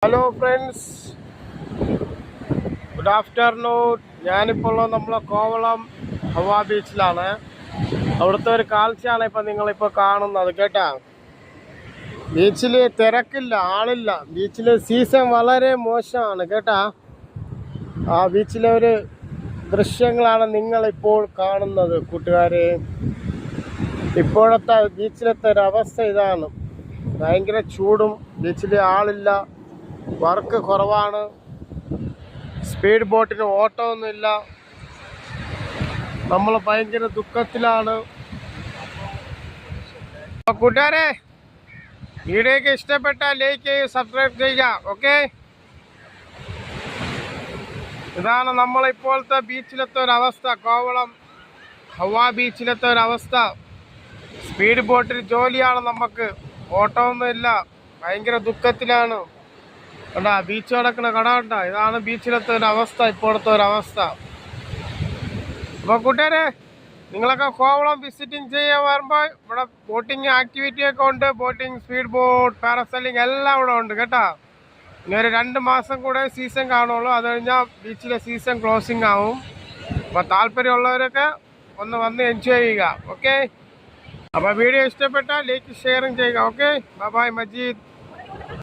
Hello friends, good afternoon. ഞാനിപ്പോൾ നമ്മളെ കോവളം ഹവാ ബീച്ചിലാണ്. അവിടുത്തെ ഒരു കാഴ്ചയാണ് ഇപ്പം നിങ്ങളിപ്പോൾ കാണുന്നത് കേട്ടാ. ബീച്ചിൽ തിരക്കില്ല, ആളില്ല. ബീച്ചിലെ സീസൺ വളരെ മോശമാണ് കേട്ടാ. ആ ബീച്ചിലെ ഒരു ദൃശ്യങ്ങളാണ് നിങ്ങളിപ്പോൾ കാണുന്നത് കൂട്ടുകാരെ. ഇപ്പോഴത്തെ ബീച്ചിലത്തെ ഒരു അവസ്ഥ ഇതാണ്. ഭയങ്കര ചൂടും, ബീച്ചിൽ ആളില്ല, വർക്ക് കുറവാണ്, സ്പീഡ് ബോട്ടിന് ഓട്ടമൊന്നുമില്ല. നമ്മൾ ഭയങ്കര ദുഃഖത്തിലാണ്. കൂട്ടുകാരെ, വീഡിയോക്ക് ഇഷ്ടപ്പെട്ടാൽ ലൈക്ക് ചെയ്യുക, സബ്സ്ക്രൈബ് ചെയ്യുക. ഓക്കെ, ഇതാണ് നമ്മളിപ്പോഴത്തെ ബീച്ചിലത്തെ ഒരവസ്ഥ. കോവളം ഹവാ ബീച്ചിലത്തെ ഒരവസ്ഥ. സ്പീഡ് ബോട്ടിൽ ജോലിയാണ്, നമുക്ക് ഓട്ടമൊന്നുമില്ല. ഭയങ്കര ദുഃഖത്തിലാണ്. കണ്ടാ, ബീച്ച് കിടക്കുന്ന കട കണ്ട. ഇതാണ് ബീച്ചിലത്തെ ഒരു അവസ്ഥ, ഇപ്പോഴത്തെ ഒരവസ്ഥ. അപ്പോൾ കൂട്ടുകാരെ, നിങ്ങളൊക്കെ കോവളം വിസിറ്റിംഗ് ചെയ്യാൻ വരുമ്പോൾ ഇവിടെ ബോട്ടിങ് ആക്ടിവിറ്റി ഒക്കെ ഉണ്ട്. ബോട്ടിങ്, സ്പീഡ് ബോട്ട്, പാരസൈലിംഗ് എല്ലാം ഇവിടെ ഉണ്ട് കേട്ടോ. ഇനി ഒരു 2 മാസം കൂടെ സീസൺ കാണുള്ളൂ. അത് കഴിഞ്ഞാൽ ബീച്ചിലെ സീസൺ ക്ലോസിങ് ആവും. അപ്പോൾ താല്പര്യമുള്ളവരൊക്കെ ഒന്ന് വന്ന് എൻജോയ് ചെയ്യുക. ഓക്കെ, അപ്പോൾ വീഡിയോ ഇഷ്ടപ്പെട്ടാൽ ലൈക്ക് ഷെയറും ചെയ്യുക. Okay, bye bye. മജീദ്.